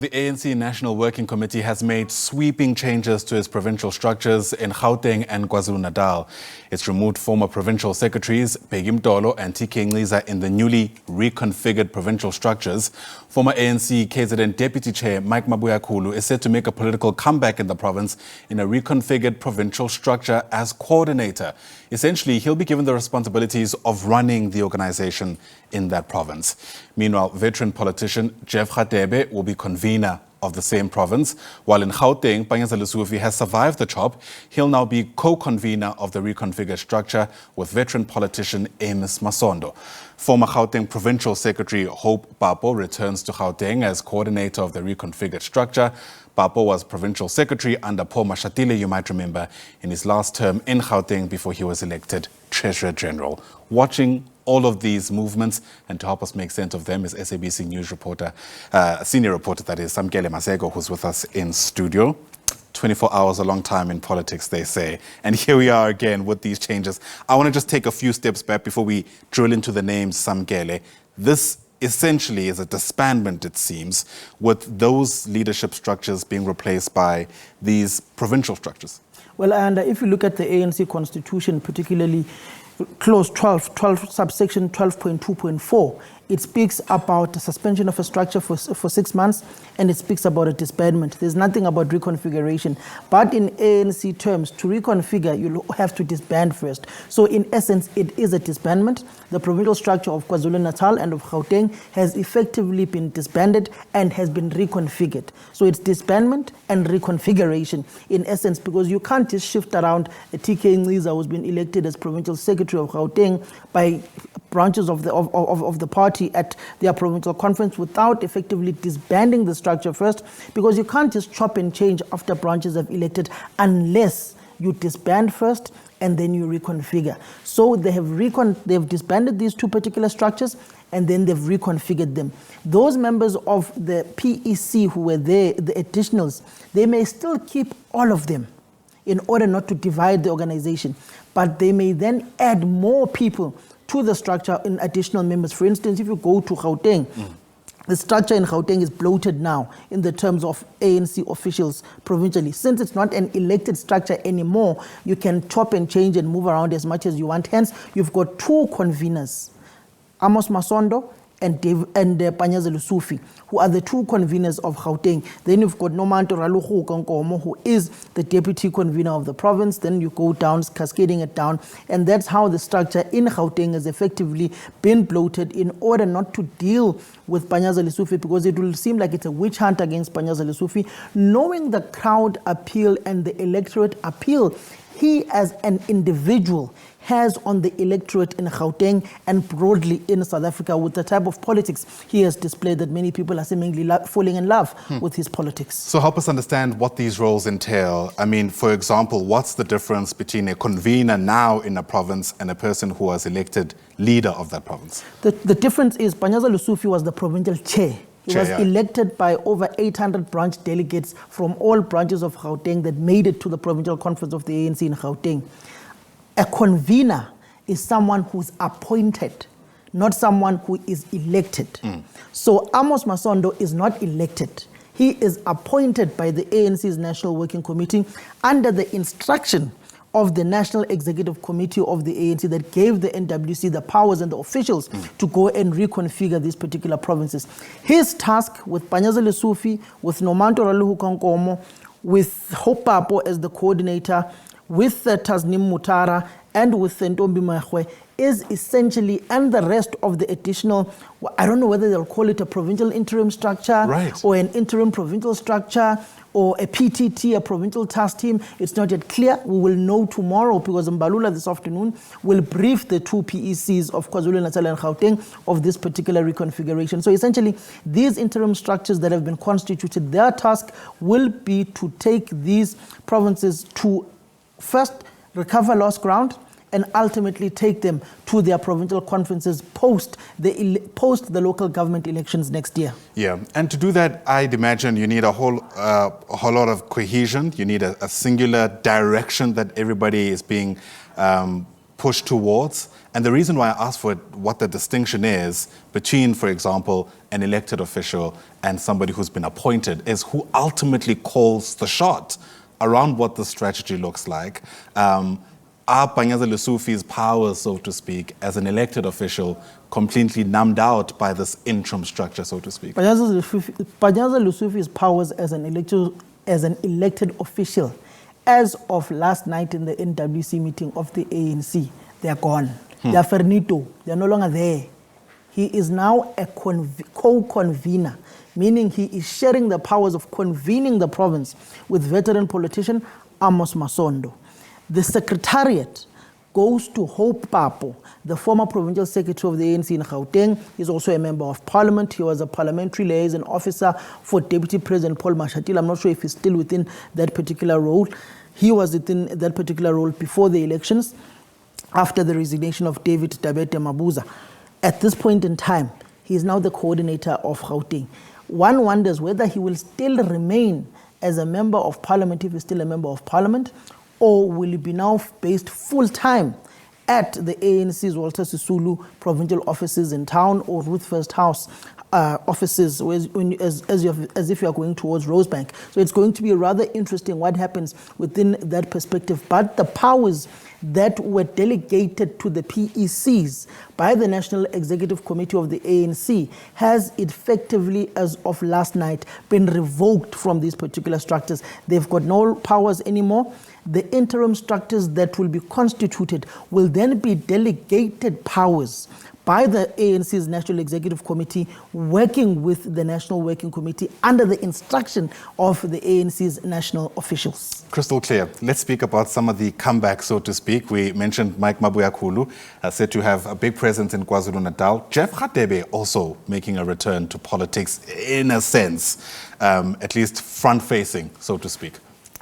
The ANC National Working Committee has made sweeping changes to its provincial structures in Gauteng and Kwa-Zulu Natal. It's removed former provincial secretaries Bheki Mtolo and Nciza in the newly reconfigured provincial structures. Former ANC KZN Deputy Chair Mabuyakhulu is set to make a political comeback in the province in a reconfigured provincial structure as coordinator. Essentially, he'll be given the responsibilities of running the organization in that province. Meanwhile, veteran politician Jeff Radebe will be convener of the same province, while in Gauteng, Panyaza Lesufi has survived the chop. He'll now be co-convenor of the reconfigured structure with veteran politician Amos Masondo. Former Gauteng Provincial Secretary Hope Papo returns to Gauteng as coordinator of the reconfigured structure. Papo was Provincial Secretary under Paul Mashatile, you might remember, in his last term in Gauteng before he was elected Treasurer General. Watching all of these movements and to help us make sense of them is SABC News reporter, senior reporter that is Samkele Masego, who's with us in studio. 24 hours, a long time in politics, they say. And here we are again with these changes. I want to just take a few steps back before we drill into the names, Samkele. This essentially is a disbandment, it seems, with those leadership structures being replaced by these provincial structures. Well, and if you look at the ANC constitution, particularly clause 12 subsection 12.2.4, it speaks about the suspension of a structure for 6 months, and it speaks about a disbandment. There's nothing about reconfiguration. But in ANC terms, to reconfigure, you have to disband first. So in essence, it is a disbandment. The provincial structure of KwaZulu Natal and of Gauteng has effectively been disbanded and has been reconfigured. So it's disbandment and reconfiguration in essence, because you can't just shift around a Nciza who's been elected as provincial secretary of Gauteng by branches of the party at their provincial conference without effectively disbanding the structure first, because you can't just chop and change after branches have elected unless you disband first and then you reconfigure. So they've disbanded these two particular structures and then they've reconfigured them. Those members of the PEC who were there, the additionals, they may still keep all of them in order not to divide the organization, but they may then add more people to the structure in additional members. For instance, if you go to Gauteng, the structure in Gauteng is bloated now in the terms of ANC officials provincially. Since it's not an elected structure anymore, you can chop and change and move around as much as you want. Hence, you've got two conveners, Amos Masondo and Panyaza Lesufi, who are the two conveners of Gauteng. Then you've got Mtolo, who is the deputy convener of the province. Then you go down, cascading it down. And that's how the structure in Gauteng has effectively been bloated in order not to deal with Panyaza Lesufi, because it will seem like it's a witch hunt against Panyaza Lesufi. Knowing the crowd appeal and the electorate appeal, he as an individual has on the electorate in Gauteng and broadly in South Africa with the type of politics he has displayed that many people are seemingly falling in love with his politics. So help us understand what these roles entail. I mean, for example, what's the difference between a convener now in a province and a person who was elected leader of that province? The difference is Panyaza Lesufi was the provincial chair. He was elected by over 800 branch delegates from all branches of Gauteng that made it to the provincial conference of the ANC in Gauteng. A convener is someone who's appointed, not someone who is elected. So Amos Masondo is not elected. He is appointed by the ANC's National Working Committee under the instruction of the National Executive Committee of the ANC that gave the NWC the powers and the officials to go and reconfigure these particular provinces. His task with Panyaza Lesufi, with Mtolo, with Hope Papo as the coordinator, with Tasnim Mutara and with Ntombi Mahwe is essentially, and the rest of the additional, I don't know whether they'll call it a provincial interim structure or an interim provincial structure or a PTT, a provincial task team. It's not yet clear. We will know tomorrow because Mbalula this afternoon will brief the two PECs of KwaZulu Natal and Gauteng of this particular reconfiguration. So essentially, these interim structures that have been constituted, their task will be to take these provinces to first recover lost ground and ultimately take them to their provincial conferences post the local government elections next year. Yeah, and to do that, I'd imagine you need a whole lot of cohesion. You need a singular direction that everybody is being pushed towards. And the reason why I asked for what the distinction is between, for example, an elected official and somebody who's been appointed is who ultimately calls the shot around what the strategy looks like. Are Panyaza Lesufi's powers, so to speak, as an elected official, completely numbed out by this interim structure, so to speak? Panyaza Lesufi's powers as an elected official, as of last night in the NWC meeting of the ANC, they are gone. They are finito. They are no longer there. He is now a co-convenor, meaning he is sharing the powers of convening the province with veteran politician Amos Masondo. The secretariat goes to Hope Papo, the former provincial secretary of the ANC in Gauteng. He's also a member of parliament. He was a parliamentary liaison officer for Deputy President Paul Mashatile. I'm not sure if he's still within that particular role. He was within that particular role before the elections, after the resignation of David Dabete Mabuza. At this point in time, he is now the coordinator of Gauteng. One wonders whether he will still remain as a member of parliament, if he's still a member of parliament, or will he be now based full-time at the ANC's Walter Sisulu provincial offices in town, or Ruth First House offices, as if you are going towards Rosebank. So it's going to be rather interesting what happens within that perspective. But the powers that were delegated to the PECs by the National Executive Committee of the ANC has effectively, as of last night, been revoked from these particular structures. They've got no powers anymore. The interim structures that will be constituted will then be delegated powers by the ANC's National Executive Committee, working with the National Working Committee under the instruction of the ANC's national officials. Crystal clear. Let's speak about some of the comebacks, so to speak. We mentioned Mike Mabuyakhulu, said to have a big presence in KwaZulu Natal. Jeff Radebe also making a return to politics in a sense, at least front-facing, so to speak.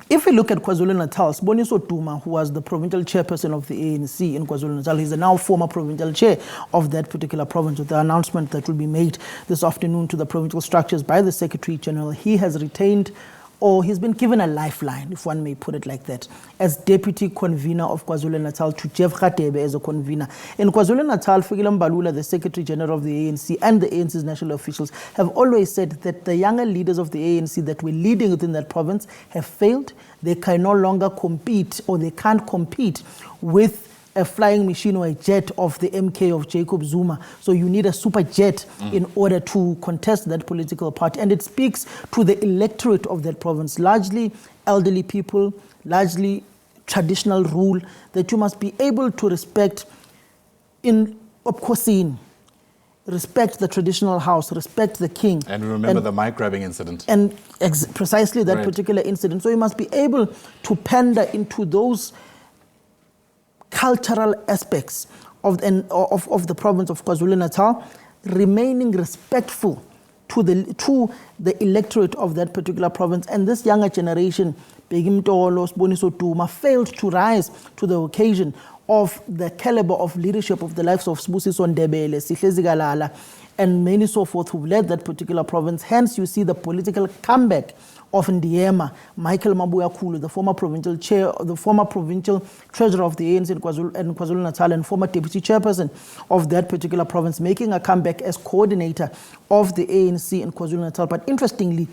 If we look at KwaZulu Natal, Siboniso Duma, who was the provincial chairperson of the ANC in KwaZulu Natal, he's the now former provincial chair of that particular province. With the announcement that will be made this afternoon to the provincial structures by the Secretary General, he has retained, or he's been given a lifeline, if one may put it like that, as deputy convener of KwaZulu Natal to Jeff Radebe as a convener. In KwaZulu Natal, Fikile Mbalula, the Secretary General of the ANC, and the ANC's national officials have always said that the younger leaders of the ANC that were leading within that province have failed. They can no longer compete, or they can't compete with a flying machine or a jet of the MK of Jacob Zuma. So you need a super jet in order to contest that political party. And it speaks to the electorate of that province, largely elderly people, largely traditional rule, that you must be able to respect in Opkosini, respect the traditional house, respect the king. And remember the mic grabbing incident. And precisely that particular incident. So you must be able to pander into those cultural aspects of the province of KwaZulu Natal, remaining respectful to the electorate of that particular province. And this younger generation, Bheki, Mtolo, Siboniso Duma, failed to rise to the occasion of the caliber of leadership of the likes of Sibusiso Ndebele, Sihlezi Galala, and many so forth who've led that particular province. Hence, you see the political comeback of Ndiema, Michael Mabuyakhulu, the former provincial chair, the former provincial treasurer of the ANC in KwaZulu Natal, and former deputy chairperson of that particular province, making a comeback as coordinator of the ANC in KwaZulu Natal. But interestingly,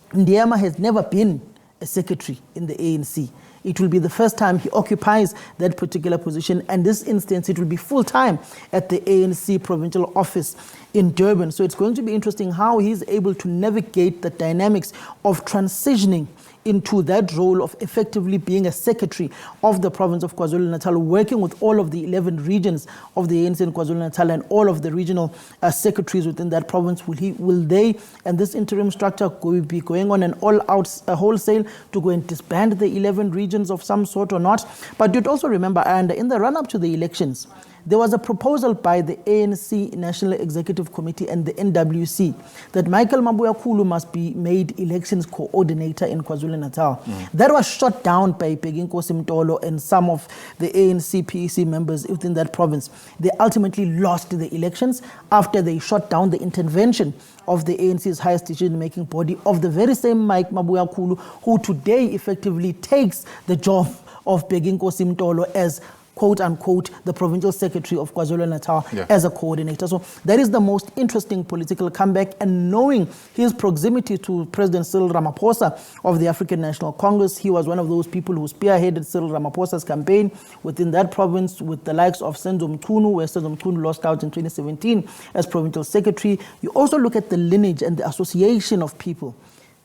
Ndiema has never been a secretary in the ANC. It will be the first time he occupies that particular position, and this instance it will be full-time at the ANC provincial office in Durban. So it's going to be interesting how he's able to navigate the dynamics of transitioning into that role of effectively being a secretary of the province of KwaZulu Natal, working with all of the 11 regions of the ANC in KwaZulu Natal and all of the regional secretaries within that province. Will they and this interim structure be going on an all-out wholesale to go and disband the 11 regions of some sort or not? But you'd also remember, and in the run-up to the elections, there was a proposal by the ANC National Executive Committee and the NWC that Michael Mabuyakhulu must be made elections coordinator in KwaZulu Natal. That was shot down by Bheki, Mtolo, and some of the ANC PEC members within that province. They ultimately lost the elections after they shot down the intervention of the ANC's highest decision-making body of the very same Mike Mabuyakhulu, who today effectively takes the job of Bheki Mtolo as quote unquote, the provincial secretary of KwaZulu Natal as a coordinator. So that is the most interesting political comeback. And knowing his proximity to President Cyril Ramaphosa of the African National Congress, he was one of those people who spearheaded Cyril Ramaphosa's campaign within that province with the likes of Senzo Mchunu, where Senzo Mchunu lost out in 2017 as provincial secretary. You also look at the lineage and the association of people.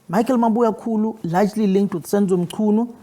Michael Mabuyakhulu, largely linked with Senzo Mchunu,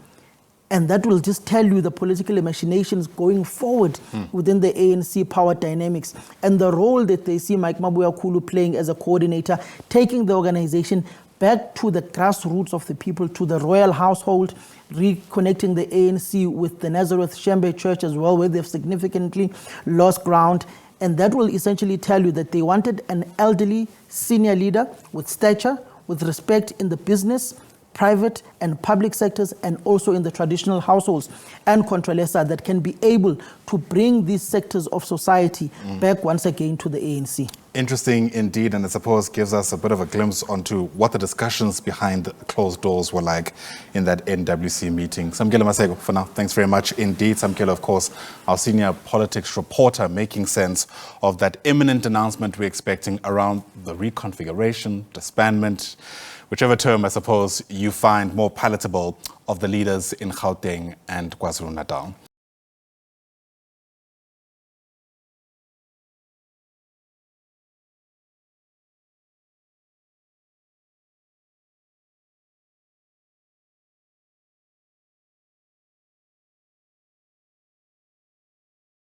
and that will just tell you the political machinations going forward within the ANC power dynamics and the role that they see Mike Mabuyakhulu playing as a coordinator, taking the organization back to the grassroots of the people, to the royal household, reconnecting the ANC with the Nazareth Shembe Church as well, where they've significantly lost ground. And that will essentially tell you that they wanted an elderly senior leader with stature, with respect in the business, private and public sectors, and also in the traditional households and Contralesa that can be able to bring these sectors of society back once again to the ANC. Interesting indeed, and I suppose gives us a bit of a glimpse onto what the discussions behind closed doors were like in that NWC meeting. Samkelo Masego, for now, thanks very much indeed. Samkelo, of course, our senior politics reporter, making sense of that imminent announcement we're expecting around the reconfiguration, disbandment, whichever term I suppose you find more palatable, of the leaders in Gauteng and KwaZulu Natal.